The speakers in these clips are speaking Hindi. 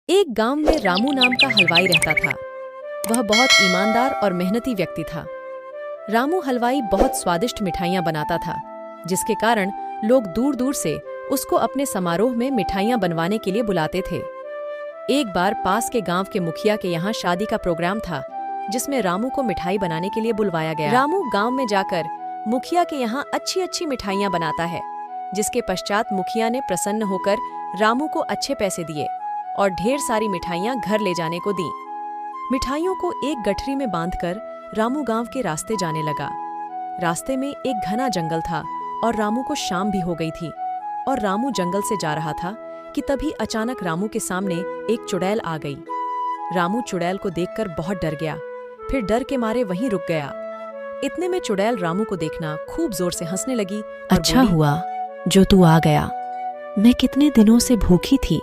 एक गांव में रामू नाम का हलवाई रहता था। वह बहुत ईमानदार और मेहनती व्यक्ति था। रामू हलवाई बहुत स्वादिष्ट मिठाइयां बनाता था, जिसके कारण लोग दूर दूर से उसको अपने समारोह में मिठाइयां बनवाने के लिए बुलाते थे। एक बार पास के गांव के मुखिया के यहाँ शादी का प्रोग्राम था, जिसमें रामू को मिठाई बनाने के लिए बुलवाया गया। रामू गांव में जाकर मुखिया के यहाँ अच्छी अच्छी मिठाइयां बनाता है, जिसके पश्चात मुखिया ने प्रसन्न होकर रामू को अच्छे पैसे दिए और ढेर सारी मिठाइयां घर ले जाने को दी। मिठाइयों को एक गठरी में बांधकर रामू गांव के रास्ते जाने लगा। रास्ते में एक घना जंगल था और रामू को शाम भी हो गई थी और रामू जंगल से जा रहा था कि तभी अचानक रामू के सामने एक चुड़ैल आ गई। रामू चुड़ैल को देखकर बहुत डर गया, फिर डर के मारे वहीं रुक गया। इतने में चुड़ैल रामू को देखना खूब जोर से हंसने लगी। अच्छा हुआ जो तू आ गया, मैं कितने दिनों से भूखी थी,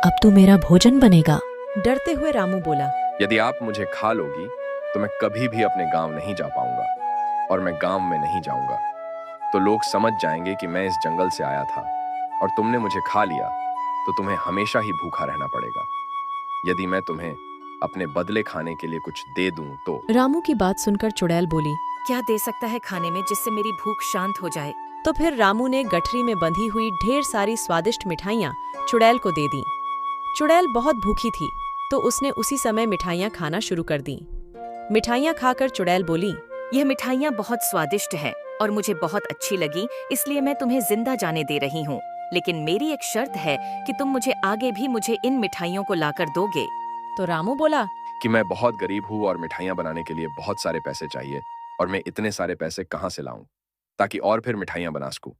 अब तू मेरा भोजन बनेगा। डरते हुए रामू बोला, यदि आप मुझे खा लोगी तो मैं कभी भी अपने गांव नहीं जा पाऊंगा और मैं गांव में नहीं जाऊंगा, तो लोग समझ जाएंगे कि मैं इस जंगल से आया था और तुमने मुझे खा लिया तो तुम्हें हमेशा ही भूखा रहना पड़ेगा। यदि मैं तुम्हें अपने बदले खाने के लिए कुछ दे दूं तो। रामू की बात सुनकर चुड़ैल बोली, क्या दे सकता है खाने में जिससे मेरी भूख शांत हो जाए। तो फिर रामू ने गठरी में बंधी हुई ढेर सारी स्वादिष्ट मिठाइयां चुड़ैल को दे दी। चुड़ैल बहुत भूखी थी, तो उसने उसी समय मिठाइयां खाना शुरू कर दी। मिठाइयां खाकर चुड़ैल बोली, यह मिठाइयाँ बहुत स्वादिष्ट है और मुझे बहुत अच्छी लगी, इसलिए मैं तुम्हें जिंदा जाने दे रही हूँ, लेकिन मेरी एक शर्त है कि तुम मुझे आगे भी मुझे इन मिठाइयों को लाकर दोगे। तो रामू बोला कि मैं बहुत गरीब हूँ और मिठाइयाँ बनाने के लिए बहुत सारे पैसे चाहिए और मैं इतने सारे पैसे कहाँ से लाऊं ताकि और फिर मिठाइयाँ बना सकूं।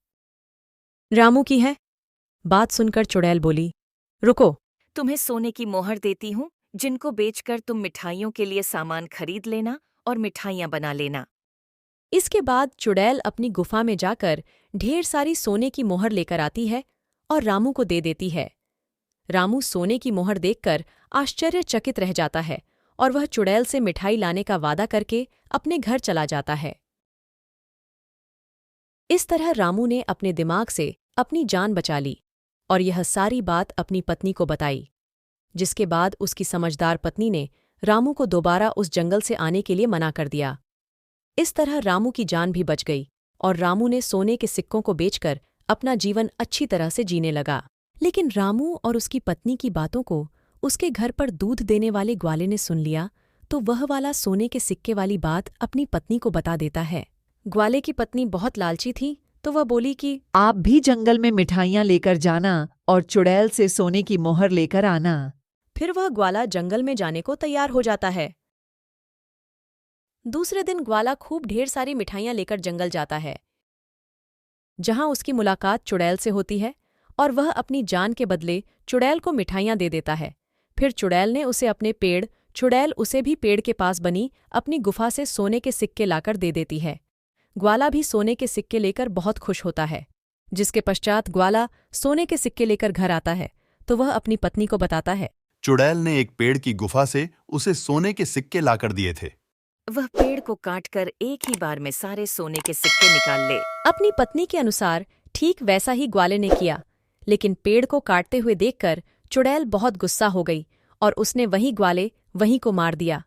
रामू की है। बात सुनकर चुड़ैल बोली, रुको, तुम्हें सोने की मोहर देती हूँ, जिनको बेचकर तुम मिठाइयों के लिए सामान खरीद लेना और मिठाइयाँ बना लेना। इसके बाद चुड़ैल अपनी गुफा में जाकर ढेर सारी सोने की मोहर लेकर आती है और रामू को दे देती है। रामू सोने की मोहर देखकर आश्चर्यचकित रह जाता है और वह चुड़ैल से मिठाई लाने का वादा करके अपने घर चला जाता है। इस तरह रामू ने अपने दिमाग से अपनी जान बचा ली और यह सारी बात अपनी पत्नी को बताई, जिसके बाद उसकी समझदार पत्नी ने रामू को दोबारा उस जंगल से आने के लिए मना कर दिया। इस तरह रामू की जान भी बच गई और रामू ने सोने के सिक्कों को बेचकर अपना जीवन अच्छी तरह से जीने लगा। लेकिन रामू और उसकी पत्नी की बातों को उसके घर पर दूध देने वाले ग्वाले ने सुन लिया, तो वह वाला सोने के सिक्के वाली बात अपनी पत्नी को बता देता है। ग्वाले की पत्नी बहुत लालची थी, तो वह बोली कि आप भी जंगल में मिठाइयाँ लेकर जाना और चुड़ैल से सोने की मोहर लेकर आना। फिर वह ग्वाला जंगल में जाने को तैयार हो जाता है। दूसरे दिन ग्वाला खूब ढेर सारी मिठाइयां लेकर जंगल जाता है, जहां उसकी मुलाकात चुड़ैल से होती है और वह अपनी जान के बदले चुड़ैल को मिठाइयां दे देता है। फिर चुड़ैल ने उसे अपने पेड़, चुड़ैल उसे भी पेड़ के पास बनी अपनी गुफा से सोने के सिक्के लाकर दे देती है। ग्वाला भी सोने के सिक्के लेकर बहुत खुश होता है। जिसके पश्चात ग्वाला सोने के सिक्के लेकर घर आता है, तो वह अपनी पत्नी को बताता है, चुड़ैल ने एक पेड़ की गुफा से उसे सोने के सिक्के लाकर दिए थे। वह पेड़ को काटकर एक ही बार में सारे सोने के सिक्के निकाल ले। अपनी पत्नी के अनुसार ठीक वैसा ही ग्वाले ने किया, लेकिन पेड़ को काटते हुए देखकर चुड़ैल बहुत गुस्सा हो गई और उसने वहीं ग्वाले वहीं को मार दिया।